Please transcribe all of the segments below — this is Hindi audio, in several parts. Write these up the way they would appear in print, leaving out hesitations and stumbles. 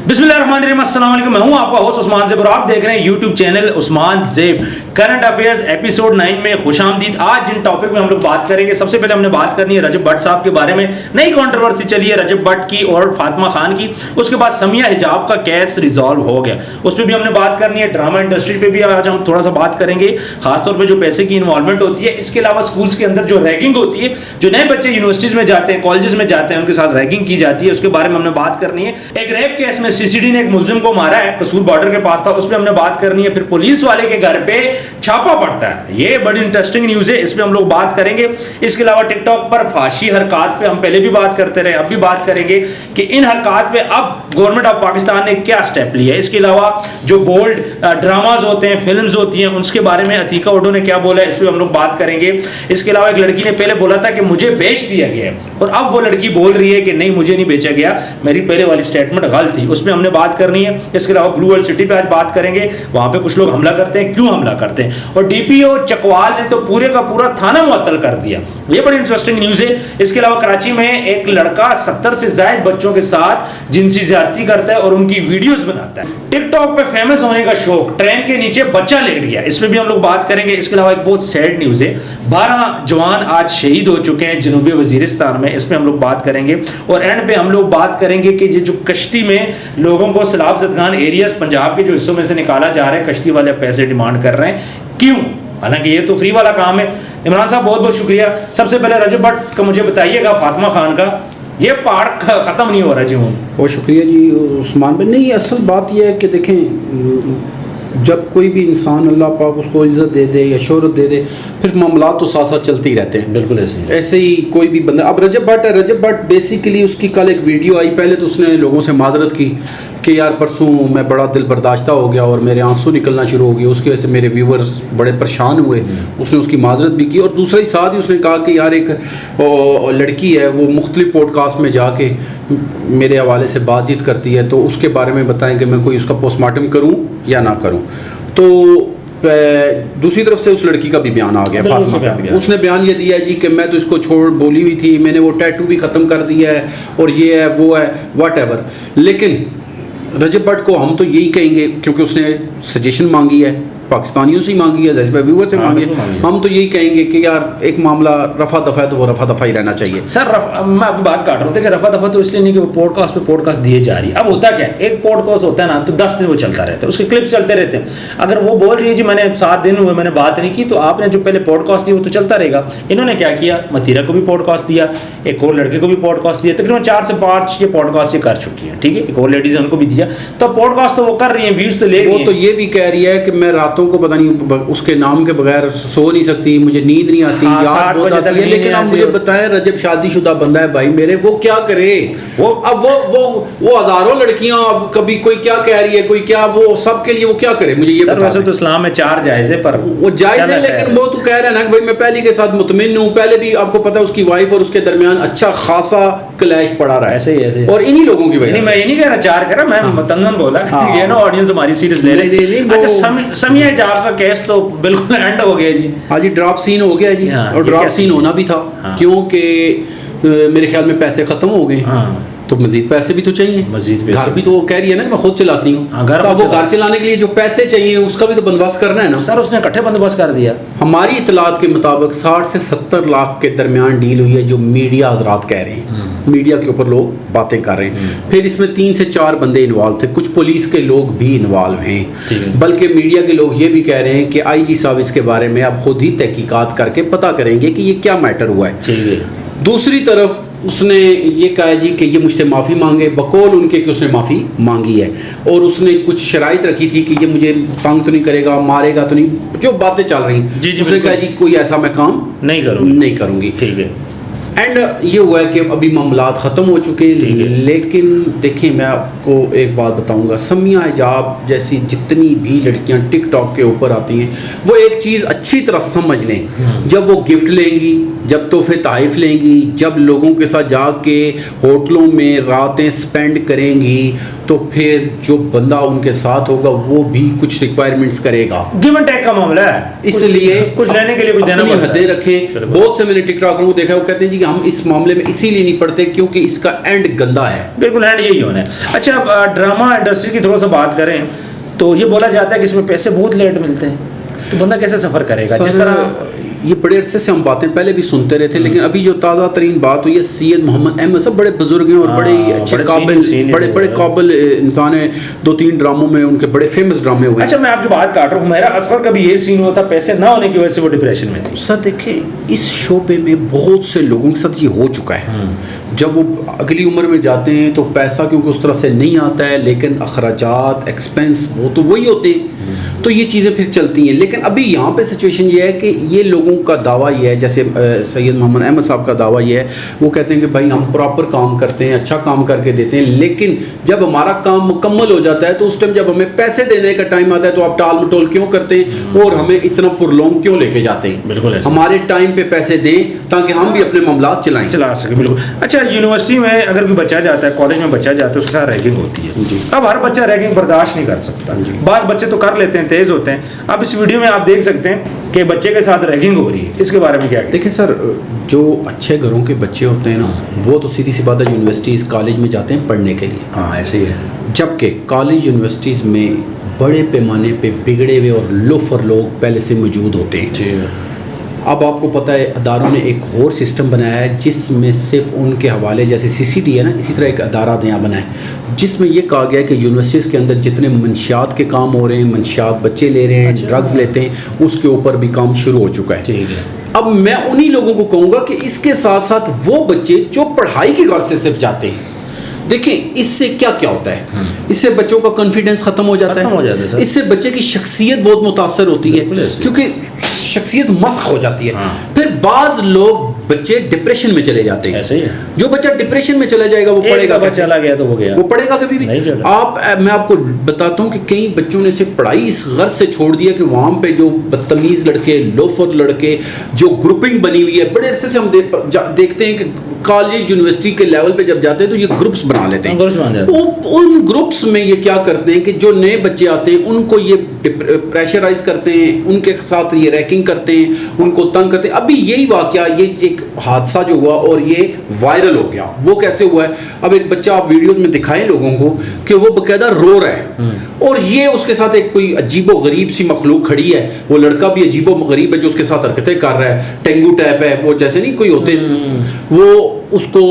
बिस्मिल्लाहिर्रहमानिर्रहीम, अस्सलाम वालेकुम। मैं हूं आपका होस्ट उस्मान ज़ेब और आप देख रहे हैं YouTube channel Usman ज़ेब। Current affairs episode 9 में खुशामदीद। आज जिन टॉपिक में हम लोग बात करेंगे, सबसे पहले हमने बात करनी है रजब भट्ट साहब के बारे में। नई कंट्रोवर्सी चली है रजब भट्ट की और फातिमा खान की। उसके बाद समिया हिजाब का केस रिजॉल्व हो गया, उस पर भी हमने बात करनी है। ड्रामा इंडस्ट्री पे भी आज हम थोड़ा सा बात करेंगे, खासतौर पर जो पैसे की इन्वॉल्वमेंट होती है। इसके अलावा स्कूल्स के अंदर जो रैगिंग होती है, जो नए बच्चे यूनिवर्सिटीज में जाते हैं, कॉलेजेस में जाते हैं, उनके साथ रैगिंग की जाती है, उसके बारे में हमने बात करनी है। एक रेप केस में सीसीडी ने एक मुल्जिम को मारा है, कसूर बॉर्डर के पास था, उस पर हमने बात करनी है। फिर पुलिस वाले के घर पे छापा पड़ता है, ये बड़ी इंटरेस्टिंग न्यूज है, इस पे हम लोग बात करेंगे। इसके अलावा टिकटॉक पर फाशी हरकत पे हम पहले भी बात करते रहे, अब भी बात करेंगे कि इन हरकत पे अब गवर्नमेंट ऑफ पाकिस्तान ने क्या स्टेप लिया है। इसके अलावा जो बोल्ड ड्रामाज होते हैं, फिल्म्स होती हैं, उसके बारे में अतीका उडो ने क्या बोला है, इस पर हम लोग बात करेंगे। इसके अलावा एक लड़की ने पहले बोला था कि मुझे बेच दिया गया है, और अब वो लड़की बोल रही है कि नहीं, मुझे नहीं बेचा गया, मेरी पहले वाली स्टेटमेंट गलत थी, उसमें हमने बात करनी है। इसके अलावा ब्लू वर्ल्ड सिटी पे आज बात करेंगे, वहां पे कुछ लोग हमला करते हैं, क्यों हमला करते हैं, और डीपीओ चकवाल ने तो पूरे का पूरा थाना मुअत्तल कर दिया, ये बड़ी इंटरेस्टिंग न्यूज है। इसके अलावा कराची में एक लड़का 70 से ज्यादा बच्चों के साथ जिनसी ज्यादती करता है और उनकी वीडियोस बनाता है। टिकटॉक पे फेमस होने का शौक, ट्रेन के नीचे बच्चा लेट गया, इस पे भी हम लोग बात करेंगे। इसके अलावा एक बहुत सैड न्यूज है, 12 जवान आज शहीद हो चुके हैं जनूबी वजीरिस्तान में, इस पे हम लोग बात करेंगे। और एंड पे हम लोग बात करेंगे कि ये जो कश्ती में लोगों को सैलाब ज़दगान एरियाज पंजाब के जो हिस्सों में से निकाला जा रहा है, कश्ती वाले पैसे डिमांड कर रहे हैं, क्यों? हालांकि ये तो फ्री वाला काम है। इमरान साहब बहुत बहुत शुक्रिया। सबसे पहले रजब भट्ट का मुझे बताइएगा, फातिमा खान का ये पार्ट खत्म नहीं हो रहा जी। बहुत शुक्रिया जी उस्मान भाई। नहीं, असल बात यह है कि देखें, जब कोई भी इंसान अल्लाह पाक उसको इज़्ज़त दे दे या शोहरत दे दे, फिर मामला तो साथ साथ चलते ही रहते हैं। बिल्कुल ऐसे ही कोई भी बंदा, अब रजब भट्ट है, रजब भट्ट बेसिकली उसकी कल एक वीडियो आई, पहले तो उसने लोगों से माजरत की कि यार परसों मैं बड़ा दिल बर्दाश्ता हो गया और मेरे आंसू निकलना शुरू हो गए, उसकी वजह से मेरे व्यूवर्स बड़े परेशान हुए, उसने उसकी माजरत भी की। और दूसरा ही साथ ही उसने कहा कि यार एक लड़की है, वो मुख्तलिफ पॉडकास्ट में जाके मेरे हवाले से बातचीत करती है, तो उसके बारे में बताएं कि मैं कोई उसका पोस्टमार्टम करूं या ना करूं। तो दूसरी तरफ से उस लड़की का भी बयान आ गया, फातिमा का भी। उसने बयान ये दिया है जी कि मैं तो इसको छोड़ बोली हुई थी, मैंने वो टैटू भी ख़त्म कर दिया है, और ये है वो है वट एवर। लेकिन रजब भट्ट को हम तो यही कहेंगे, क्योंकि उसने सजेशन मांगी है, पाकिस्तानियों से मांगी है, जैसे व्यूवर से मांगी है, हम तो यही कहेंगे कि यार एक मामला रफा दफा है तो वो रफा दफा ही रहना चाहिए। सर मैं आपकी बात काट रहा था कि रफा दफा तो इसलिए नहीं कि वो पॉडकास्ट पे पॉडकास्ट दिए जा रही है। अब होता क्या है, एक पॉडकास्ट होता है ना, तो 10 दिन वो चलता रहता है, उसके क्लिप्स चलते रहते हैं। अगर वो बोल रही है जी मैंने 7 दिन हुए मैंने बात नहीं की, तो आपने जो पहले पॉडकास्ट दिया वो तो चलता रहेगा। इन्होंने क्या किया, मतीरा को भी पॉडकास्ट दिया, एक और लड़के को भी पॉडकास्ट दिया, तकरीबन 4 से 5 ये पॉडकास्ट ये कर चुकी है, ठीक है। एक और लेडीज है, उनको भी दिया, तो पॉडकास्ट तो वो कर रही है, व्यूज तो ले रही है। वो तो ये भी कह रही है कि मैं रातों को पता नहीं उसके नाम के बगैर सो नहीं सकती, मुझे नींद नहीं आती, याद बहुत आती है। लेकिन आप मुझे बताएं, रजब शादीशुदा बंदा है भाई मेरे, वो क्या करे? अब वो हजारों लड़कियां, अब कभी कोई क्या कह रही है, कोई क्या, वो सब के लिए वो क्या करे? मुझे ये वैसे तो इस्लाम में 4 जायज है, पर वो जायज है, लेकिन वो तो कह रहे हैं ना कि भाई मैं पहली के साथ मुतमिन हूँ। पहले भी आपको पता है उसकी वाइफ और उसके दरमियान अच्छा खासा क्लैश पड़ा रहा है, ऐसे और इन्हीं लोगों की वजह से। मैं ये नहीं कह रहा 4 कह रहा, मैं मतंगन बोला, ये ना ऑडियंस हमारी सीरीज ले ले। अच्छा, समिया हिजाब का केस तो बिल्कुल एंड हो गया जी। हाँ जी, ड्रॉप सीन हो गया जी। और ड्रॉप सीन होना भी था, क्योंकि मेरे ख्याल में पैसे खत्म हो गए, तो मजीद पैसे भी तो चाहिए, मजीद घर भी तो वो कह रही है ना कि मैं खुद चलाती हूँ, तो वो घर चलाने के लिए जो पैसे चाहिए उसका भी तो बंदोबस्त करना है ना। सर उसने इकट्ठे बंदोबस्त कर दिया। हमारी इतलात के मुताबिक 60 से 70 लाख के दरमियान डील हुई है, जो मीडिया हजरात कह रहे हैं, मीडिया के ऊपर लोग बातें कर रहे हैं। फिर इसमें 3 से 4 बंदे इन्वॉल्व थे, कुछ पुलिस के लोग भी इन्वॉल्व हैं, बल्कि मीडिया के लोग ये भी कह रहे हैं कि IG साहब इसके बारे में अब खुद ही तहकीकात करके पता करेंगे कि ये क्या मैटर हुआ है। दूसरी तरफ उसने ये कहा जी कि ये मुझसे माफ़ी मांगे, बकौल उनके कि उसने माफ़ी मांगी है, और उसने कुछ शराइत रखी थी कि ये मुझे तंग तो नहीं करेगा, मारेगा तो नहीं, जो बातें चल रही, उसने कहा जी कोई ऐसा मैं काम नहीं करूँगी। ठीक है। एंड ये हुआ है कि अभी मामलात ख़त्म हो चुके हैं। लेकिन देखिए, मैं आपको एक बात बताऊंगा, समिया हिजाब जैसी जितनी भी लड़कियां टिकटॉक के ऊपर आती हैं, वो एक चीज़ अच्छी तरह समझ लें, जब वो गिफ्ट लेंगी, जब तोहफे ताइफ लेंगी, जब लोगों के साथ जाके होटलों में रातें स्पेंड करेंगी, तो फिर जो बंदा उनके साथ होगा वो भी कुछ रिक्वायरमेंट्स करेगा। गिव एंड टेक का मामला है, इसलिए कुछ लेने के लिए कुछ देना पड़ता है, हदें रखें। बहुत से मैंने टिकटॉकरों को देखा, वो कहते हैं जी हम इस मामले में इसीलिए नहीं पढ़ते क्योंकि इसका एंड गंदा है। बिल्कुल एंड यही होना है। अच्छा, अब ड्रामा इंडस्ट्री की थोड़ा सा बात करें तो ये बोला जाता है कि इसमें पैसे बहुत लेट मिलते हैं, तो बंदा कैसे सफ़र करेगा? जिस तरह ये बड़े अरसे से हम बातें पहले भी सुनते रहे थे, लेकिन अभी जो ताज़ा तरीन बात हुई है, सैयद मोहम्मद अहमद सब बड़े बुजुर्ग हैं और बड़े ही अच्छे काबिल, बड़े काबिल इंसान हैं। 2-3 ड्रामों में उनके बड़े फेमस ड्रामे हुए। अच्छा, मैं आपकी बात काट रहा हूँ, हुमैरा असगर का भी ये सीन हुआ था, पैसे ना होने की वजह से वो डिप्रेशन में थी। सर देखें, इस शोबे में बहुत से लोगों के साथ ये हो चुका है। जब वो अगली उम्र में जाते हैं तो पैसा क्योंकि उस तरह से नहीं आता है, लेकिन अखराजात एक्सपेंस वो तो वही होते हैं, तो ये चीज़ें फिर चलती हैं। लेकिन अभी यहाँ पे सिचुएशन ये है कि ये लोगों का दावा ये है, जैसे सैयद मोहम्मद अहमद साहब का दावा ये है, वो कहते हैं कि भाई हम प्रॉपर काम करते हैं, अच्छा काम करके देते हैं, लेकिन जब हमारा काम मुकम्मल हो जाता है तो उस टाइम जब हमें पैसे देने का टाइम आता है तो आप टाल मटोल क्यों करते हैं और हमें इतना पुरलोम क्यों लेके जाते हैं? बिल्कुल, हमारे टाइम पे पैसे दें ताकि हम भी अपने मामला चला सके। बिल्कुल। अच्छा, यूनिवर्सिटी में अगर कोई बच्चा जाता है, कॉलेज में बच्चा जाता है, उसके साथ रैगिंग होती है। अब हर बच्चा रैगिंग बर्दाश्त नहीं कर सकता, बाद बच्चे तो कर लेते हैं, तेज होते हैं। अब इस वीडियो में आप देख सकते हैं कि बच्चे के साथ रैगिंग हो रही है, इसके बारे में क्या कहते हैं? देखिए सर, जो अच्छे घरों के बच्चे होते हैं ना, वो तो सीधी सी बात है यूनिवर्सिटीज़ कॉलेज में जाते हैं पढ़ने के लिए। हाँ, ऐसे ही है। जबकि कॉलेज यूनिवर्सिटीज़ में बड़े पैमाने पे बिगड़े हुए और लोफर लोग पहले से मौजूद होते हैं। अब आपको पता है अदारों ने एक और सिस्टम बनाया है जिसमें सिर्फ उनके हवाले, जैसे CCD है ना, इसी तरह एक अदारा नया बना है जिसमें यह कहा गया है कि यूनिवर्सिटीज़ के अंदर जितने मंशियात के काम हो रहे हैं, मंशियात बच्चे ले रहे हैं, ड्रग्स लेते हैं, उसके ऊपर भी काम शुरू हो चुका है। ठीक है। अब मैं उन्हीं लोगों को कहूँगा कि इसके साथ साथ वो बच्चे जो पढ़ाई की गर्ज से सिर्फ जाते हैं, देखें इससे क्या क्या होता है, इससे बच्चों का कॉन्फिडेंस खत्म हो जाता है, इससे बच्चे की शख्सियत बहुत मुतासर होती है क्योंकि शख्सियत मस्क हो जाती है। फिर बाज लोग बच्चे डिप्रेशन में चले जाते हैं। ऐसे ही है। जो बच्चा डिप्रेशन में चला जाएगा वो पढ़ेगा कैसे? चला गया तो वो पढ़ेगा कभी भी नहीं। मैं आपको बताता हूँ कि कई बच्चों ने सिर्फ पढ़ाई इस गर्ज से छोड़ दिया कि वहाँ पे जो बदतमीज लड़के, लोफर लड़के, जो ग्रुपिंग बनी हुई है, बड़े अरसे से हम देखते हैं कि कॉलेज यूनिवर्सिटी के लेवल पे जब जाते हैं तो ये ग्रुप्स बना लेते हैं। उन ग्रुप्स में ये क्या करते हैं कि जो नए बच्चे आते हैं उनको ये प्रेशराइज करते हैं, उनके साथ ये रैकिंग करते हैं, उनको तंग करते हैं। अभी यही वाकया, ये एक हादसा जो हुआ और ये वायरल हो गया, वो कैसे हुआ है? अब एक बच्चा आप वीडियो में दिखाएं लोगों को कि वो बकायदा रो रहा है और ये उसके साथ एक कोई अजीबो गरीब सी मखलूक खड़ी है, वो लड़का भी अजीबो गरीब है जो उसके साथ हरकतें कर रहा है, टेंगू टाइप है, वो जैसे नहीं कोई होते, वो उसको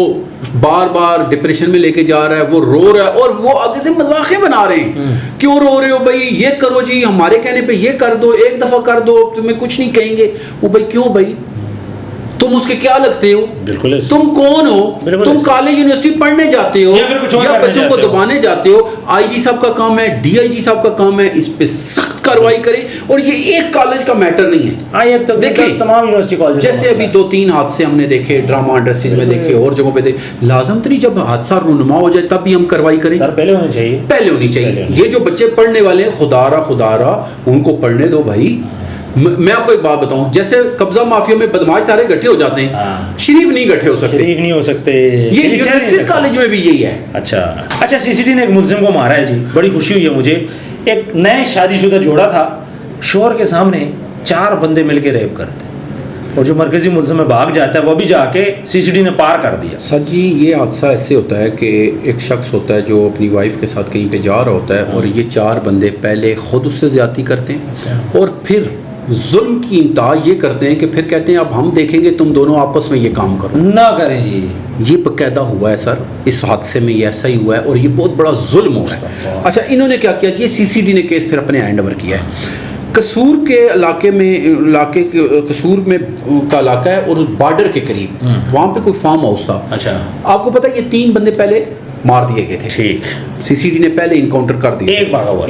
बार बार डिप्रेशन में लेके जा रहा है, वो रो रहा है और वो आगे से मजाके बना रहे हैं। क्यों रो रहे हो भाई, ये करो जी, हमारे कहने पे ये कर दो, एक दफा कर दो, तुम्हें कुछ नहीं कहेंगे। वो भाई क्यों भाई, तुम उसके क्या लगते हो? बिल्कुल। तुम कौन हो? तुम कॉलेज यूनिवर्सिटी पढ़ने जाते हो या बच्चों को दबाने जाते हो? IG साहब का काम है, DIG साहब का काम है, इस पे सख्त कार्रवाई करें। और ये एक कॉलेज का मैटर नहीं है, तो देखिए तमाम यूनिवर्सिटी कॉलेज, जैसे अभी 2-3 हादसे हमने देखे, ड्रामा इंडस्ट्रीज में देखे और जगहों पे देखे। लाजम तो नहीं जब हादसा रूनुमा हो जाए तब भी हम कार्रवाई करें? सर पहले होनी चाहिए। ये जो बच्चे पढ़ने वाले हैं, खुदारा उनको पढ़ने दो भाई। मैं आपको एक बात बताऊं, जैसे कब्जा माफिया में बदमाश सारे इकट्ठे हो जाते हैं, शरीफ नहीं इकट्ठे हो सकते, शरीफ नहीं हो सकते। ये यूनिवर्सिटीज कॉलेज में भी यही है। अच्छा, CCD ने एक मुलजिम को मारा है जी, बड़ी खुशी हुई है मुझे। एक नए शादीशुदा जोड़ा था, शोहर के सामने 4 बंदे मिलके रेप करते, और जो मरकजी मुलजिम में भाग जाता है वो भी जाके CCD ने पार कर दिया। सर जी, ये हादसा ऐसे होता है कि एक शख्स होता है जो अपनी वाइफ के साथ कहीं पे जा रहा होता है और ये 4 बंदे पहले खुद उससे ज्यादती करते हैं और फिर जुल्म की इंतहा ये करते हैं कि फिर कहते हैं अब हम देखेंगे तुम दोनों आपस में ये काम करो ना करें जी। ये बकायदा हुआ है सर, इस हादसे में ये ऐसा ही हुआ है और ये बहुत बड़ा जुल्म हुआ है। अच्छा, इन्होंने क्या किया, ये CCD ने केस फिर अपने हैंड ओवर किया है। कसूर के कसूर में का इलाका है और बॉर्डर के करीब वहाँ पे कोई फार्म हाउस था। अच्छा, आपको पता है ये 3 बंदे पहले मार दिए गए थे। ठीक, CCD ने पहले इनकाउंटर कर दिया,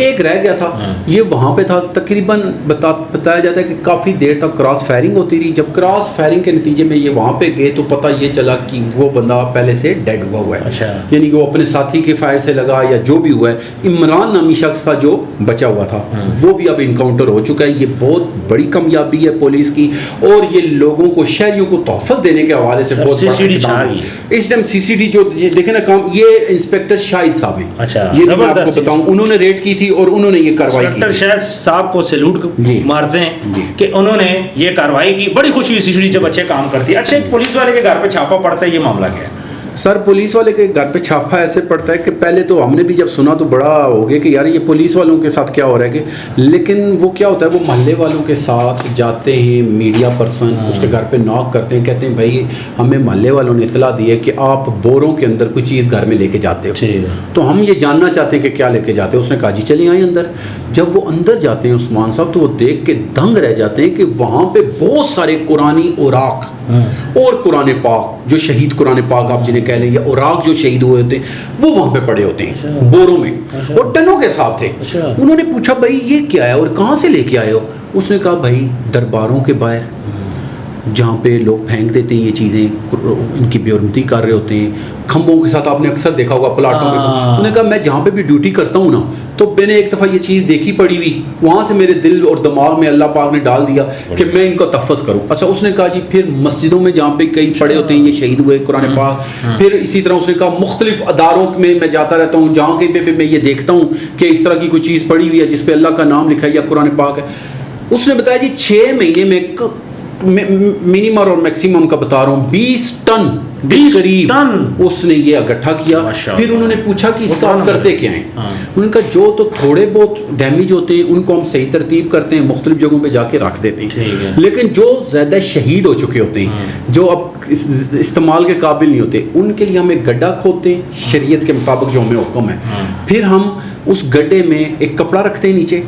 एक रह गया था। ये वहाँ पे था, तकरीबन बताया जाता है कि काफ़ी देर तक क्रॉस फायरिंग होती रही। जब क्रॉस फायरिंग के नतीजे में ये वहाँ पे गए तो पता ये चला कि वो बंदा पहले से डेड हुआ है। अच्छा। यानी कि वो अपने साथी के फायर से लगा या जो भी हुआ है। इमरान नामी शख्स था जो बचा हुआ था, वो भी अब इनकाउंटर हो चुका है। ये बहुत बड़ी कामयाबी है पुलिस की और ये लोगों को, शहरियों को तोहफ़्ज़ देने के हवाले से बहुत बड़ा इस टाइम CCD जो देखे ना काम, ये इंस्पेक्टर शाहिद साहब हैं। अच्छा, ये भी मैं आपको जबरदस्त। बताऊं, उन्होंने रेड की थी और उन्होंने ये कार्रवाई की इंस्पेक्टर थी। शायद साहब को सैल्यूट जी। मारते हैं जी। कि उन्होंने ये कार्रवाई की। बड़ी खुशी हुई सीसीडी जब अच्छे काम करती है। अच्छा, एक पुलिस वाले के घर पे छापा पड़ता है, ये मामला क्या है? सर, पुलिस वाले के घर पे छापा ऐसे पड़ता है कि पहले तो हमने भी जब सुना तो बड़ा हो गया कि यार ये पुलिस वालों के साथ क्या हो रहा है कि, लेकिन वो क्या होता है, वो मोहल्ले वालों के साथ जाते हैं, मीडिया पर्सन उसके घर पे नॉक करते हैं, कहते हैं भाई हमें मोहल्ले वालों ने इतला दी है कि आप बोरों के अंदर कोई चीज़ घर में लेके जाते हो, तो हम ये जानना चाहते हैं कि क्या लेके जाते हो। उसने कहा जी चलिए आए अंदर। जब वो अंदर जाते हैं उस्मान साहब, तो वो देख के दंग रह जाते हैं कि वहाँ पे बहुत सारे कुरानी औराक और कुरान पाक, जो शहीद कुरान पाक आप जिन्हें कह लें, या औराक जो शहीद हुए होते हैं, वो वहाँ पे पड़े होते हैं बोरों में, और टनों के साथ थे। उन्होंने पूछा भाई ये क्या है और कहाँ से लेके आए हो? उसने कहा भाई दरबारों के बाहर जहाँ पे लोग फेंक देते हैं ये चीज़ें, इनकी बेरुमती कर रहे होते हैं, खंभों के साथ आपने अक्सर देखा होगा प्लाटों में। उन्होंने कहा मैं जहाँ पे भी ड्यूटी करता हूँ ना, तो मैंने एक दफ़ा ये चीज़ देखी पड़ी हुई, वहाँ से मेरे दिल और दिमाग में अल्लाह पाक ने डाल दिया कि मैं इनको तहफ़्फ़ुज़ करूँ। अच्छा, उसने कहा जी फिर मस्जिदों में जहाँ पे कई पड़े होते हैं ये शहीद हुए कुरान पाक, फिर इसी तरह उसने कहा मुख्तलिफ अदारों में मैं जाता रहता हूँ, जहाँ कहीं पे मैं ये देखता हूँ कि इस तरह की कोई चीज़ पड़ी हुई है जिस पे अल्लाह का नाम लिखा है या कुरान पाक है। उसने बताया जी 6 महीने में मिनिमम और मैक्सिमम का बता रहा हूँ 20 टन के करीब उसने ये इकट्ठा किया। फिर उन्होंने पूछा कि इसका आप करते क्या हैं? उनका जो तो थोड़े बहुत डैमेज होते हैं उनको हम सही तरतीब करते हैं, मुख्तलिफ जगहों पे जाके रख देते हैं, लेकिन जो ज़्यादा शहीद हो चुके होते हैं, जो अब इस्तेमाल के काबिल नहीं होते, उनके लिए हम एक गड्ढा खोदते हैं शरीयत के मुताबिक जो हमें हुक्म है। फिर हम उस गड्ढे में एक कपड़ा रखते हैं नीचे,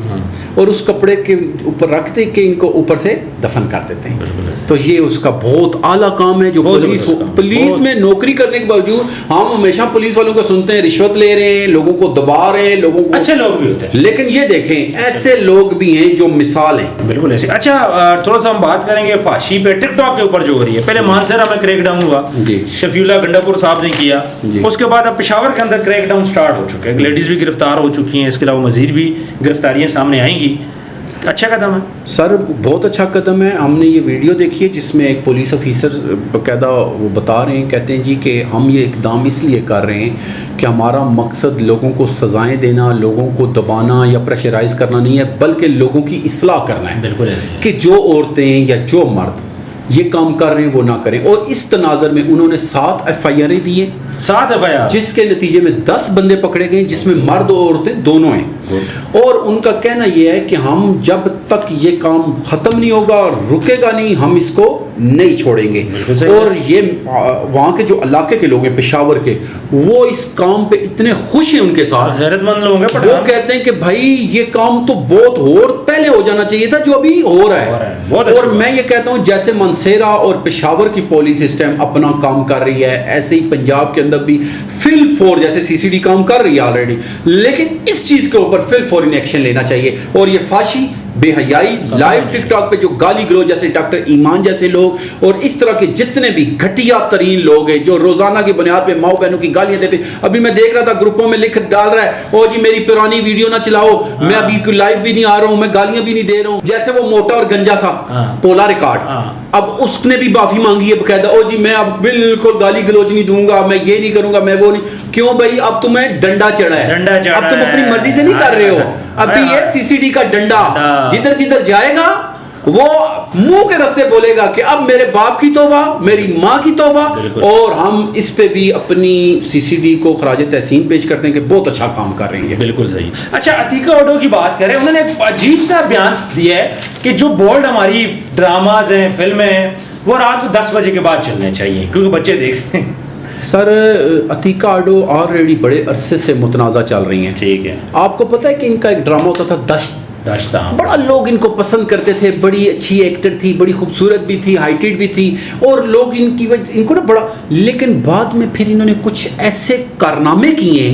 और उस कपड़े के ऊपर रखते के इनको ऊपर से दफन कर देते हैं। तो ये उसका बहुत आला काम है जो पुलिस में नौकरी करने के बावजूद हम हमेशा पुलिस वालों को सुनते हैं रिश्वत ले रहे हैं, लोगों को दबा रहे हैं, लोगों को, अच्छे लोग भी होते हैं, लेकिन ये देखें ऐसे लोग भी हैं जो मिसाल हैं। बिल्कुल ऐसे। अच्छा, थोड़ा सा हम बात करेंगे फाशी पे टिकटॉक के ऊपर जो हो रही है। पहले मानसरा में क्रैकडाउन हुआ, शफीउल्लाह गंडापुर साहब ने किया, उसके बाद अब पेशावर के अंदर क्रैकडाउन स्टार्ट हो चुके हैं, लेडीज भी गिरफ्तार हो चुकी हैं, इसके अलावा मजीद भी गिरफ्तारियां सामने आएंगी। अच्छा कदम है सर, बहुत अच्छा कदम है। हमने ये वीडियो देखी है जिसमें एक पुलिस ऑफिसर बाकायदा वो बता रहे हैं, कहते हैं जी कि हम ये इकदाम इसलिए कर रहे हैं कि हमारा मकसद लोगों को सज़ाएं देना, लोगों को दबाना या प्रेशराइज करना नहीं है, बल्कि लोगों की इस्लाह करना है। बिल्कुल ऐसे कि जो औरतें या जो मर्द ये काम कर रहे हैं वो ना करें। और इस तनाज़र में उन्होंने 7 FIR दी है, 7 FIR, जिसके नतीजे में 10 बंदे पकड़े गए, जिसमें मर्द और औरतें दोनों हैं। और उनका कहना यह है कि हम जब तक ये काम ख़त्म नहीं होगा, रुकेगा नहीं, हम इसको नहीं छोड़ेंगे। और ये वहाँ के जो इलाके के लोग हैं पेशावर के, वो इस काम पे इतने खुश हैं उनके साथ, गैरतमंद लोग हैं। वो कहते हैं कि भाई ये काम तो बहुत और पहले हो जाना चाहिए था जो अभी हो रहा है। और मैं ये कहता हूँ जैसे मनसेरा और पेशावर की पुलिस इस टाइम अपना काम कर रही है, ऐसे ही पंजाब के अंदर भी फिल फोर जैसे CCD काम कर रही है ऑलरेडी, लेकिन इस चीज़ के ऊपर फिल फॉर एक्शन लेना चाहिए। और ये फाशी, बेहयाई, लाइव टिकटॉक पे जो गाली गलौज जैसे डॉक्टर ईमान जैसे लोग और इस तरह के जितने भी घटिया तरीन लोग हैं जो रोजाना की बुनियाद पे माओ बहनों की गालियां देते। अभी मैं देख रहा था ग्रुपों में लिख डाल रहा है, ओ जी मेरी पुरानी वीडियो ना चलाओ, मैं अभी लाइव भी नहीं आ रहा हूं, मैं गालियां भी नहीं दे रहा हूं। जैसे वो मोटा और गंजा सा पोला रिकॉर्ड, अब उसने भी माफी मांगी है बकायदा, ओ जी मैं अब बिल्कुल गाली गलौज नहीं दूंगा, मैं ये नहीं करूंगा, मैं वो नहीं। क्यों भाई, अब तुम्हें डंडा चढ़ा है, अब तुम अपनी मर्जी से नहीं कर रहे हो। अभी ये CCD का डंडा जिधर जिधर जाएगा वो मुंह के रास्ते बोलेगा कि अब मेरे बाप की तौबा, मेरी माँ की तौबा। और हम इस पे भी अपनी CCD को खराज तहसीन पेश करते हैं कि बहुत अच्छा काम कर रही है। बिल्कुल सही। अच्छा, अतीका ओडो की बात करें, उन्होंने एक अजीब सा बयान दिया है कि जो बोल्ड हमारी ड्रामाज हैं, फिल्में हैं, वो रात को 10 बजे के बाद चलने चाहिए क्योंकि बच्चे देखते हैं। सर, अतीका ओडो ऑलरेडी बड़े अरसे से मुतनाज़ा चल रही हैं। ठीक है, आपको पता है कि इनका एक ड्रामा होता था दश्त, बड़ा लोग इनको पसंद करते थे, बड़ी अच्छी एक्टर थी, बड़ी खूबसूरत भी थी, हाइटेड भी थी, और लोग इनको ना बड़ा, लेकिन बाद में फिर इन्होंने कुछ ऐसे कारनामे किए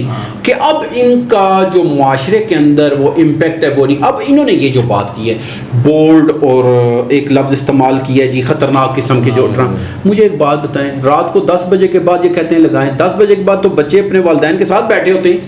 कि अब इनका जो मुआशरे के अंदर वो इम्पैक्ट है वो नहीं। अब इन्होंने ये जो बात की है, बोल्ड और एक लफ्ज़ इस्तेमाल किया है जी, ख़तरनाक किस्म के जो ड्रामा। मुझे एक बात बताएं, रात को 10 बजे के बाद ये कहते हैं लगाएं, 10 बजे के बाद तो बच्चे अपने वालिदैन के साथ बैठे होते हैं।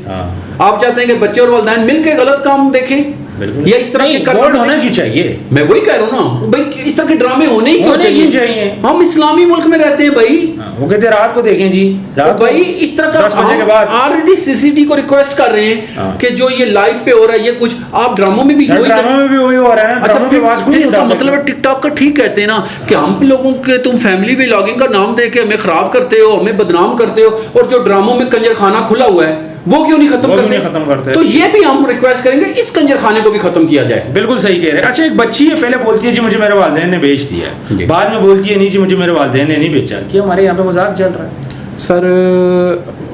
आप चाहते हैं कि बच्चे और वालिदैन मिल के गलत काम देखें? बिल्कुल। या इस तरह के बोल्ड होना क्यों चाहिए? मैं वही कह रहा हूँ ना भाई, इस तरह के ड्रामे होने ही क्यों चाहिए? हम इस्लामी मुल्क में रहते हैं भाई। वो कहते हैं रात को देखें जी, रात भाई इस तरह का 10 बजे के बाद ऑलरेडी सीसीडी को रिक्वेस्ट कर रहे हैं कि जो ये लाइव पे हो रहा है, ये कुछ आप ड्रामों में भी वही हो रहा है। अच्छा, फिर इसका मतलब है टिकटॉक का ठीक कहते हैं ना कि हम लोगों के तुम फैमिली व्लॉगिंग का नाम दे के हमें खराब करते हो, हमें बदनाम करते हो, और जो ड्रामों में कंजर खाना खुला हुआ है वो क्यों नहीं खत्म करते? तो ये भी हम रिक्वेस्ट करेंगे इस कंजर खाने को भी खत्म किया जाए। बिल्कुल सही कह रहे हैं। अच्छा, एक बच्ची है, पहले बोलती है जी मुझे मेरे वालिदैन ने बेच दिया है, बाद में बोलती है नहीं जी मुझे मेरे वालिदैन ने नहीं बेचा। कि हमारे यहाँ पे मजाक चल रहा है? सर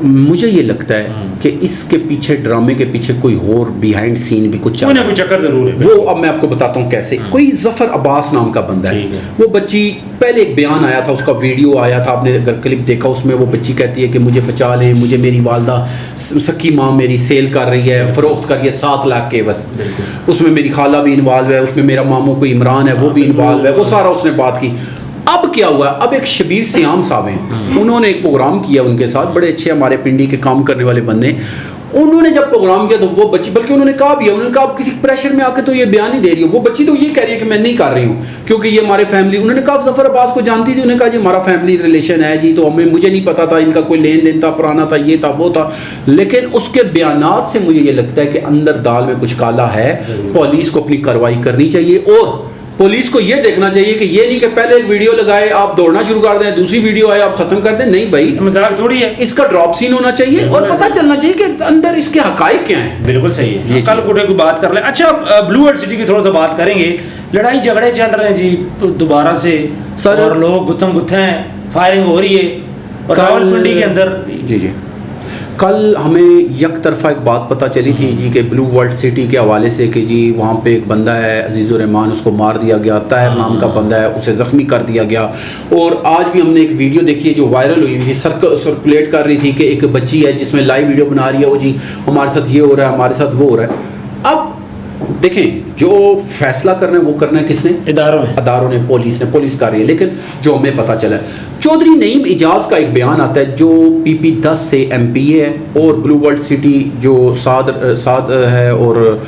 मुझे ये लगता है कि इसके पीछे, ड्रामे के पीछे कोई और बिहाइंड सीन भी कुछ चल रहा है, कोई चक्कर जरूर है। वो अब मैं आपको बताता हूँ कैसे। कोई जफर अब्बास नाम का बंदा है, वो बच्ची, पहले एक बयान आया था, उसका वीडियो आया था, आपने अगर क्लिप देखा उसमें वो बच्ची कहती है कि मुझे बचा लें, मुझे मेरी वालदा सख्की माँ मेरी सेल कर रही है, फरोख्त कर रही है 7 लाख के बस, उसमें मेरी खाला भी इन्वॉल्व है, उसमें मेरा मामू को इमरान है वो भी इन्वॉल्व है, वो सारा उसने बात की। अब क्या हुआ, अब एक शबीर सियाम साहब हैं, उन्होंने एक प्रोग्राम किया उनके साथ, बड़े अच्छे हमारे पिंडी के काम करने वाले बंदे। उन्होंने जब प्रोग्राम किया तो वो बच्ची, बल्कि उन्होंने कहा भी है, उन्होंने कहा किसी प्रेशर में आके तो ये बयान नहीं दे रही हो, वो बच्ची तो ये कह रही है कि मैं नहीं कर रही हूँ क्योंकि ये हमारे फैमिली, उन्होंने कहा जफर अब्बास को जानती थी, उन्होंने कहा जी हमारा फैमिली रिलेशन है जी, तो हमें मुझे नहीं पता था इनका कोई लेन देन था, पुराना था, ये था वो था। लेकिन उसके बयानात से मुझे ये लगता है कि अंदर दाल में कुछ काला है। पुलिस को अपनी कार्रवाई करनी चाहिए, और पुलिस को यह देखना चाहिए कि ये नहीं कि पहले एक वीडियो लगाए आप दौड़ना शुरू कर दें, दूसरी वीडियो आए आप खत्म कर दें। नहीं भाई, मजाक थोड़ी है, इसका ड्रॉप सीन होना चाहिए और पता चलना चाहिए कि अंदर इसके हकाइक क्या हैं। बिल्कुल सही है। कल कुटे की बात कर ले। अच्छा, ब्लू वर्ल्ड सिटी की थोड़ा सा बात करेंगे। लड़ाई झगड़े चल रहे हैं जी तो दोबारा से सर, और लोग गुत्थम गुत्थे हैं, फायरिंग हो रही है और रावलपिंडी के अंदर। जी कल हमें एक तरफा एक बात पता चली थी जी कि ब्लू वर्ल्ड सिटी के हवाले से कि जी वहाँ पे एक बंदा है अजीज़ुर रहमान, उसको मार दिया गया, ताहिर नाम का बंदा है, उसे ज़ख्मी कर दिया गया। और आज भी हमने एक वीडियो देखी है जो वायरल हुई थी, सर्कुलेट कर रही थी कि एक बच्ची है जिसमें लाइव वीडियो बना रही है, वो जी हमारे साथ ये हो रहा है, हमारे साथ वो हो रहा है। अब देखें, जो फैसला करना है वो करना है किसने? अदारों ने, पुलिस कर रही है। लेकिन जो हमें पता चला है, चौधरी नईम इजाज़ का एक बयान आता है जो PP10 से MP है, और ब्लू वर्ल्ड सिटी जो साद है, और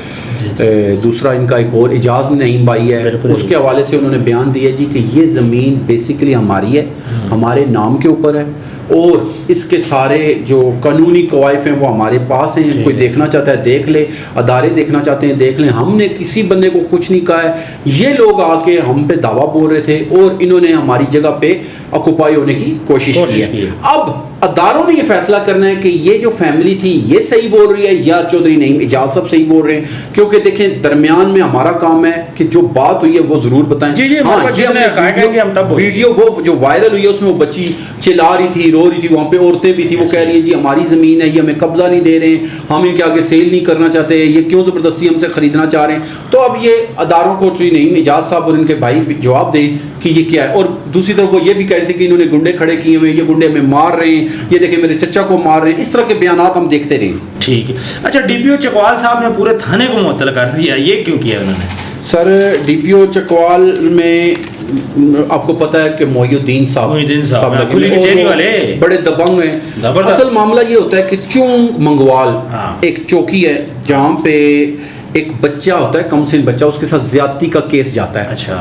दूसरा इनका एक और इजाज़ नईम भाई है, उसके हवाले से उन्होंने बयान दिया जी कि ये ज़मीन बेसिकली हमारी है, हमारे नाम के ऊपर है, और इसके सारे जो कानूनी कवायद हैं वो हमारे पास हैं। कोई देखना चाहता है देख ले, अदारे देखना चाहते हैं देख लें, हमने किसी बंदे को कुछ नहीं कहा है। ये लोग आके हम पे दावा बोल रहे थे और इन्होंने हमारी जगह पे ऑक्युपाई होने की कोशिश की है। अब अदारों ने ये फैसला करना है कि ये जो फैमिली थी ये सही बोल रही है या चौधरी नईम इजाज़ साहब सही बोल रहे हैं, क्योंकि देखें दरमियान में हमारा काम है कि जो बात हुई है वो ज़रूर बताएं। वीडियो वो जो वायरल हुई है उसमें वो बच्ची चिल्ला रही थी, रो रही थी, वहाँ पे औरतें भी थी, वो कह रही है जी हमारी ज़मीन है, ये हमें कब्जा नहीं दे रहे, हम इनके आगे सेल नहीं करना चाहते, ये क्यों ज़बरदस्ती हमसे ख़रीदना चाह रहे हैं। तो अब ये अदारों को चौधरी नईम इजाज़ साहब और इनके भाई जवाब दें कि ये क्या है। और दूसरी तरफ वो ये भी कह रही थी कि इन्होंने गुंडे खड़े किए हुए, ये गुंडे हमें मार रहे हैं, ये देखिए मेरे चचा को मार रहे हैं। इस तरह के बयानात हम देखते रहे। ठीक है। अच्छा, DPO चकवाल साहब ने पूरे थाने को मुअत्तल कर दिया, ये क्यों किया उन्होंने? सर DPO चकवाल में आपको पता है कि मोहिउद्दीन साहब खुली कचहरी वाले बड़े दबंग हैं। असल मामला ये होता है कि चूंग मंगवाल एक चौकी है जहाँ पे एक बच्चा होता है, कमसिन बच्चा, उसके साथ ज्यादती का केस जाता है। अच्छा।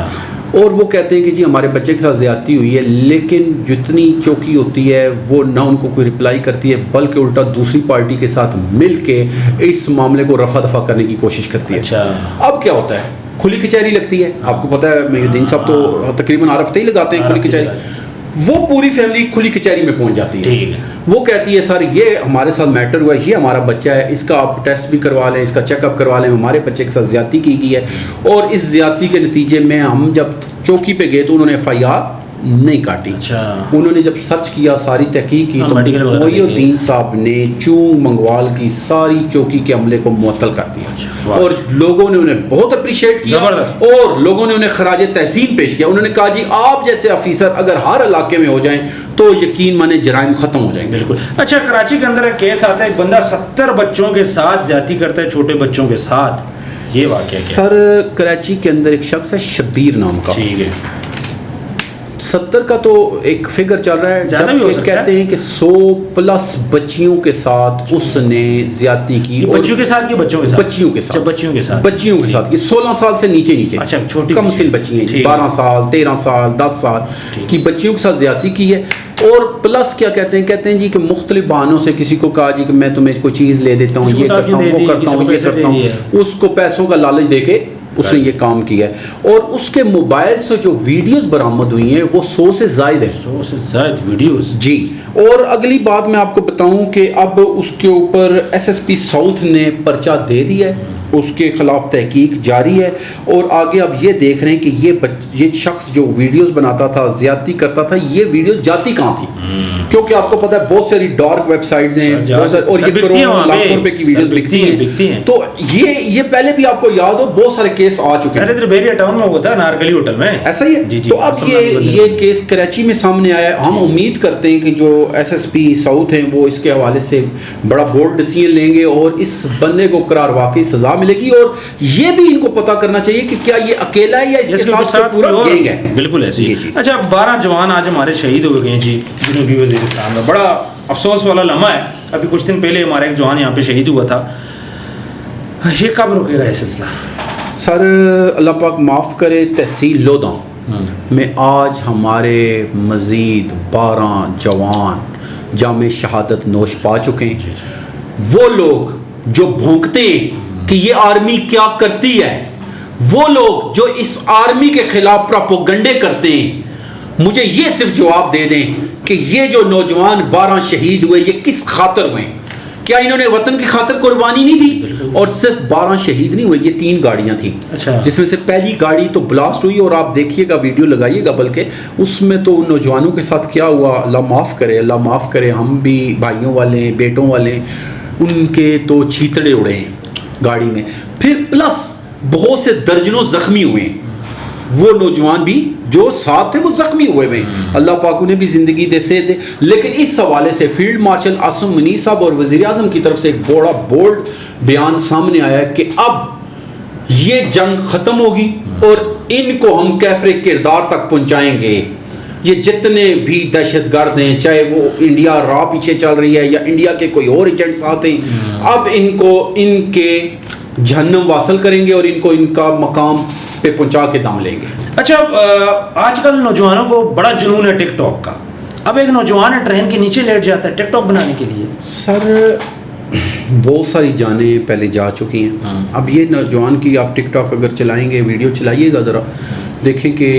और वो कहते हैं कि जी हमारे बच्चे के साथ ज्यादती हुई है, लेकिन जितनी चौकी होती है वो ना उनको कोई रिप्लाई करती है, बल्कि उल्टा दूसरी पार्टी के साथ मिल के इस मामले को रफा दफा करने की कोशिश करती है। अच्छा। अब क्या होता है, खुली कचहरी लगती है, आपको पता है मोहिउद्दीन साहब तो तकरीबन हर हफ्ते ही लगाते हैं खुली कचहरी। वो पूरी फैमिली खुली कचहरी में पहुंच जाती है। वो कहती है सर ये हमारे साथ मैटर हुआ है, ये हमारा बच्चा है, इसका आप टेस्ट भी करवा लें, इसका चेकअप करवा लें, हमारे बच्चे के साथ ज्यादती की गई है। और इस ज्यादती के नतीजे में हम जब चौकी पे गए तो उन्होंने FIR नहीं काटी। अच्छा। उन्होंने जब सर्च किया, सारी तहकीक की, तो मोहिउद्दीन साहब ने चूंग मंगवाल की सारी चौकी के अमले को मुअत्तल कर दिया। अच्छा। और लोगों ने उन्हें बहुत अप्रिशिएट किया और लोगों ने उन्हें खराज तहसीन पेश किया। उन्होंने कहा जी आप जैसे ऑफिसर अगर हर इलाके में हो जाएं तो यकीन माने जराइम खत्म हो जाएंगे। बिल्कुल। अच्छा, कराची के अंदर एक केस आता है, एक बंदा 70 बच्चों के साथ ज्यादती करता है, छोटे बच्चों के साथ, ये वाकया क्या? सर कराची के अंदर एक शख्स है शब्बीर नाम का। ठीक है। 70 का तो एक फिगर चल रहा है, ज़्यादा भी हो जबकि सकता कहते है। हैं कि 100+ बच्चियों के साथ उसने ज्यादती की। ये बच्चियों के साथ कि बच्चों के साथ? बच्चियों के साथ। अच्छा, बच्चियों के साथ। बच्चियों के साथ, ये 16 साल से नीचे नीचे, अच्छा, छोटी कम बच्ची। सिन बच्ची हैं, ठीक। 12 साल 13 साल 10 साल ठीक। की बच्चियों के साथ ज्यादती की है। और प्लस क्या कहते हैं जी कि मुख्तलिफ बहानों से किसी को कहा जी कि मैं तुम्हें कोई चीज़ ले देता हूँ, किसी को ये करता टॉफी हूँ, दे वो दी, करता किसी हूँ, को ये पैसे करता दे दिए। हूँ, उसको पैसों का लालच देके उसने ये काम किया है। और उसके मोबाइल से जो वीडियोस बरामद हुई हैं वो 100 से ज़ायद है। 100 से ज़ायद वीडियोस जी। और अगली बात मैं आपको बताऊं कि अब उसके ऊपर एसएसपी साउथ ने पर्चा दे दिया है, उसके खिलाफ तहकीक जारी है। और आगे अब ये देख रहे हैं कि ये शख्स जो वीडियोस बनाता था, ज्यादती करता था, ये वीडियो जाती कहाँ थी? क्योंकि आपको पता है बहुत सारी डार्क वेबसाइट्स हैं, बहुत सारी, और ये करोड़ों लाखों रुपए की वीडियोस बिकती हैं। तो ये पहले भी आपको याद हो बहुत सारे केस आ चुके हैं। इधर बेरिया टाउन में हुआ था, नारकली होटल में, ऐसा ही है। जी, जी, तो अब ये केस कराची में सामने आया है। हम उम्मीद करते हैं कि जो एसएसपी साउथ हैं वो इसके हवाले से बड़ा बोल्ड डिसीजन लेंगे और इस बंदे को करार वाकई सजा मिलेगी। और ये भी इनको पता करना चाहिए कि क्या ये अकेला है या इसके साथ पूरा गैंग है। बिल्कुल ऐसे ही। जी। अच्छा, 12 जवान आज हमारे शहीद हो गए जी जनूबी वजीरिस्तान में। बड़ा अफसोस वाला लम्हा है। अभी कुछ दिन पहले हमारा एक जवान यहाँ पे शहीद हुआ था। ये कब रुकेगा ये सिलसिला? सर अल्लाह पाक माफ़ करे, तहसील लोधा में आज हमारे मज़ीद 12 जवान जामे शहादत नोश पा चुके हैं। वो लोग जो भौंकते हैं कि ये आर्मी क्या करती है, वो लोग जो इस आर्मी के खिलाफ प्रोपेगेंडे करते हैं, मुझे ये सिर्फ जवाब दे दें कि ये जो नौजवान 12 शहीद हुए ये किस खातर हुए? क्या इन्होंने वतन की खातिर कुर्बानी नहीं दी? और सिर्फ 12 शहीद नहीं हुए, ये 3 गाड़ियां थी। अच्छा। जिसमें से पहली गाड़ी तो ब्लास्ट हुई और आप देखिएगा, वीडियो लगाइएगा, बल्कि उसमें तो उन नौजवानों के साथ क्या हुआ, अल्लाह माफ़ करे, अल्लाह माफ़ करे। हम भी भाइयों वाले, बेटों वाले, उनके तो छीतड़े उड़े हैं गाड़ी में। फिर प्लस बहुत से दर्जनों जख्मी हुए, वो नौजवान भी जो साथ थे वो जख्मी हुए हैं। अल्लाह पाक उन्हें भी ज़िंदगी दे से दे। लेकिन इस हवाले से फील्ड मार्शल आसिम मुनीर साहब और वज़ीर आज़म की तरफ से एक बड़ा बोल्ड बयान सामने आया है कि अब ये जंग ख़त्म होगी और इनको हम कैफरे किरदार तक पहुँचाएंगे। ये जितने भी दहशतगर्द हैं, चाहे वो इंडिया रॉ पीछे चल रही है या इंडिया के कोई और एजेंट्स आते हैं, अब इनको इनके जहन्नम वासल करेंगे और इनको इनका मकाम पे पहुंचा के दम लेंगे। अच्छा, आजकल नौजवानों को बड़ा जुनून है टिकटॉक का। अब एक नौजवान है ट्रेन के नीचे लेट जाता है टिकटॉक बनाने के लिए। सर बहुत सारी जानें पहले जा चुकी हैं। अब ये नौजवान की आप टिकटॉक अगर चलाएंगे, वीडियो चलाइएगा ज़रा, देखें कि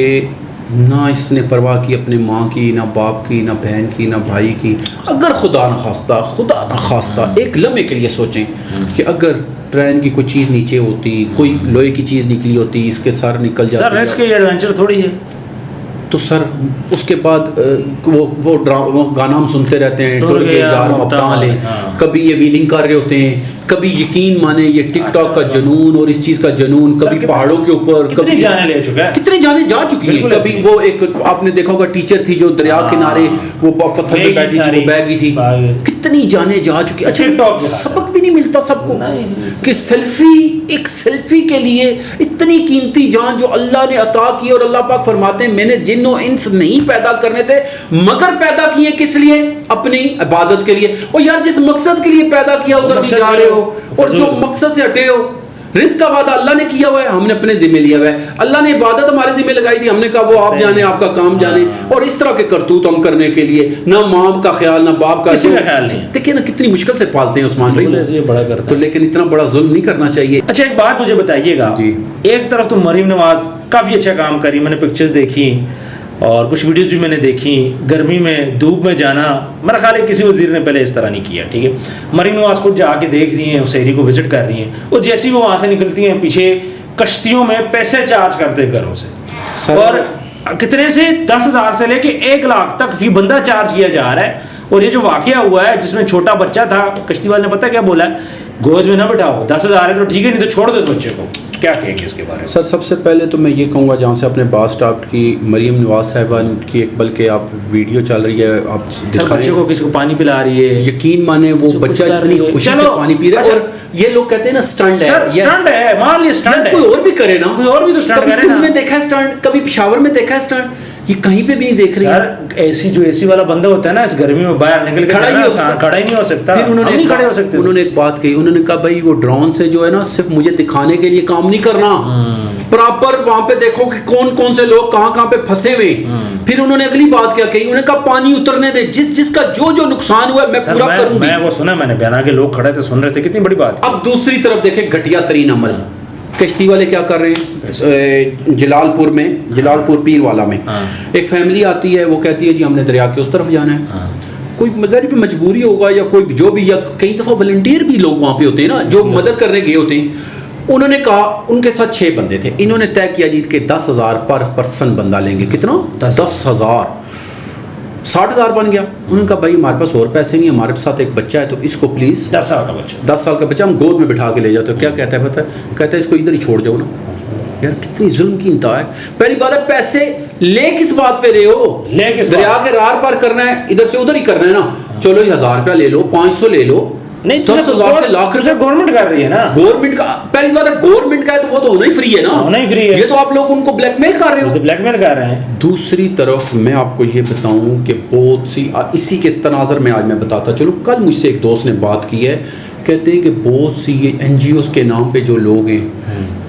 ना इसने परवाह की अपने माँ की, ना बाप की, ना बहन की, ना भाई की। अगर खुदा न खास्ता एक लम्हे के लिए सोचें कि अगर ट्रेन की कोई चीज़ नीचे होती, कोई लोहे की चीज़ निकली होती, इसके सर निकल जाते। सर रेस्क्यू एडवेंचर थोड़ी है तो सर उसके बाद वो गाना हम सुनते रहते हैं, टुर के यार मब्ताले। कभी ये व्हीलिंग कर रहे होते हैं, कभी यकीन माने ये टिकटॉक का जुनून और इस चीज़ का जुनून, कभी पहाड़ों के ऊपर, कितनी जाने ले चुका है, कितने जाने जा चुकी हैं। कभी वो एक आपने देखा होगा टीचर थी जो दरिया किनारे वो पत्थर पे बैठी थी, वो बैगी थी। कितनी जाने जा चुकी। अच्छा, सबक भी नहीं मिलता सबको कि एक सेल्फी के लिए इतनी कीमती जान जो अल्लाह ने अता की। और अल्लाह पाक फरमाते हैं मैंने जिन्नो इंस नहीं पैदा करने थे मगर पैदा किए किस लिए? अपनी इबादत के लिए। और यार जिस मकसद के लिए पैदा किया उधर नहीं जा रहे हो, और जो मकसद से हटे हो। रिस्क का वादा अल्लाह ने किया हुआ है, हमने अपने जिम्मे लिया हुआ है। अल्लाह ने इबादत हमारे जिम्मे लगाई थी, हमने कहा वो आप जाने, आपका काम जाने। और इस तरह के करतूत हम करने के लिए ना माँ का ख्याल ना बाप का ख्याल। देखिए ना कितनी मुश्किल से पालते हैं उस्मान भाई, बड़ा करता तो लेकिन इतना बड़ा जुल्म नहीं करना चाहिए। अच्छा, एक बात मुझे बताइएगा, एक तरफ तो मरीम नवाज काफ़ी अच्छा काम करी, मैंने पिक्चर्स देखी और कुछ वीडियोस भी मैंने देखी। गर्मी में धूप में जाना मेरा ख्याल है किसी वजीर ने पहले इस तरह नहीं किया। ठीक है, मरीम नवाज खुद जाके देख रही हैं, उस एरिया को विजिट कर रही हैं, और जैसे ही वो वहाँ से निकलती हैं पीछे कश्तियों में पैसे चार्ज करते घरों से, और कितने से 10,000 से लेके 1 लाख तक फी बंदा चार्ज किया जा रहा है। और ये जो वाकया हुआ है जिसमें छोटा बच्चा था, कश्ती वाले ने पता क्या बोला है, गोद में ना बिठाओ, 10,000 है तो ठीक है, नहीं तो छोड़ दो इस बच्चे को। क्या कहेंगे इसके बारे में? सर सबसे पहले तो मैं ये कहूँगा, जहाँ से अपने बात स्टार्ट की, मरीम नवाज साहिबान की एक बल्कि आप वीडियो चल रही है, आप बच्चे को किसी को पानी पिला रही है, यकीन माने वो बच्चा इतनी खुशी से पानी पी रहा है। और ये लोग कहते हैं ना स्टंट है, स्टंट है, मान लिया स्टंट है, कोई और भी करे ना, कोई और भी तो स्टंट करे ना। में देखा है स्टंट, कभी पेशावर में देखा है स्टंट, ये कहीं पे भी नहीं देख रही है। सर एसी जो एसी वाला बंदा होता है ना, इस गर्मी में बाहर निकल के खड़ा ही नहीं हो सकता। फिर उन्होंने नहीं खड़े हो सकते। उन्होंने एक बात कही, उन्होंने कहा भाई वो ड्रोन से जो है ना सिर्फ मुझे दिखाने के लिए काम नहीं करना, प्रॉपर वहां पे देखो कि कौन कौन से लोग कहां कहां पे फंसे हुए। फिर उन्होंने अगली बात क्या कही, उन्होंने कहा पानी उतरने दे, जिसका जो नुकसान हुआ मैं पूरा करूंगी। मैं वो सुना, मैंने बयाना के लोग खड़े थे सुन रहे थे, कितनी बड़ी बात। अब दूसरी तरफ देखें घटिया तरीन अमल, कश्ती वाले क्या कर रहे हैं जलालपुर पीर वाला में एक फैमिली आती है, वो कहती है जी हमने दरिया के उस तरफ जाना है। कोई मजारी पे मजबूरी होगा या कोई जो भी, या कई दफ़ा वॉलंटियर भी लोग वहाँ पे होते हैं ना जो मदद करने गए होते हैं। उन्होंने कहा उनके साथ 6 बंदे थे, इन्होंने तय किया जी के 10,000 पर पर्सन बंदा लेंगे। कितना? 10,000। 60,000 बन गया। उन्होंने कहा भाई हमारे पास और पैसे नहीं, हमारे साथ एक बच्चा है तो इसको प्लीज़ 10 साल का बच्चा हम गोद में बिठा के ले जाते। तो क्या कहता है पता है, कहता है इसको इधर ही छोड़ जाओ ना। यार कितनी जुल्म की इंतहा है। पहली बात है पैसे ले किस बात पे रहे हो, दरिया के रार पार करना है, इधर से उधर ही करना है ना। चलो 1000 रुपया ले लो, 500 ले लो, नहीं 10,000 से लाख रुपए गवर्नमेंट कर रही है ना। गवर्नमेंट का पहली बात है, गवर्नमेंट का है तो वो तो होना ही फ्री है ना, होना ही फ्री है। ये तो आप लोग उनको ब्लैकमेल कर रहे हो। तो ब्लैकमेल कर रहे हैं। दूसरी तरफ मैं आपको ये बताऊं कि बहुत सी इसी के तनाजर में आज मैं बताता चलो। कल मुझसे एक दोस्त ने बात की है, कहते हैं कि बहुत सी ये NGOs के नाम पे जो लोग हैं,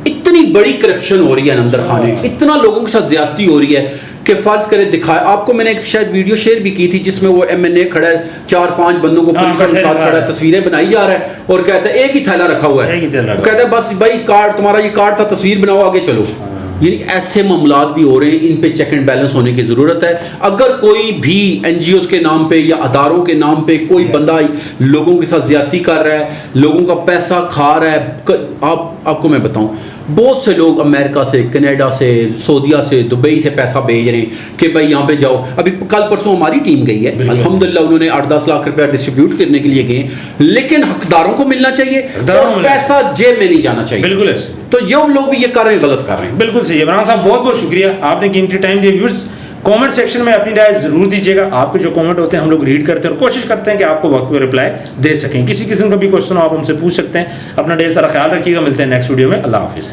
इतनी बड़ी करप्शन हो रही है अंदर खाने, इतना लोगों के साथ ज्यादती हो रही है कि फर्ज करे दिखाए आपको। मैंने एक शायद वीडियो शेयर भी की थी जिसमें वो MNA खड़ा है, 4-5 बंदों को पुलिस के साथ खड़ा है, तस्वीरें बनाई जा रहा है और कहता है एक ही थैला रखा हुआ है, कहता है बस भाई कार्ड तुम्हारा ये कार्ड था, तस्वीर बनाओ आगे चलो। यानी ऐसे मामलात भी हो रहे हैं, इन पे चेक एंड बैलेंस होने की ज़रूरत है। अगर कोई भी NGOs के नाम पे या अदारों के नाम पे कोई बंदा लोगों के साथ ज्यादती कर रहा है, लोगों का पैसा खा रहा है, आपको मैं बताऊं बहुत से लोग अमेरिका से, कनाडा से, सऊदीया से, दुबई से पैसा भेज रहे हैं कि भाई यहाँ पे जाओ। अभी कल परसों हमारी टीम गई है, अल्हम्दुलिल्लाह उन्होंने 8-10 लाख रुपया डिस्ट्रीब्यूट करने के लिए गए, लेकिन हकदारों को मिलना चाहिए और पैसा जेब में नहीं जाना चाहिए। बिल्कुल ऐसे तो जो लोग भी ये कर रहे हैं गलत कर रहे हैं। बिल्कुल सही है। इमरान साहब बहुत बहुत शुक्रिया, आपने कीमती टाइम दिया। व्यूअर्स कमेंट सेक्शन में अपनी राय जरूर दीजिएगा। आपके जो कमेंट होते हैं हम लोग रीड करते हैं और कोशिश करते हैं कि आपको वक्त पर रिप्लाई दे सकें। किसी किस्म का भी क्वेश्चन हो आप हमसे पूछ सकते हैं। अपना ढेर सारा ख्याल रखिएगा, मिलते हैं नेक्स्ट वीडियो में। अल्लाह हाफिज़।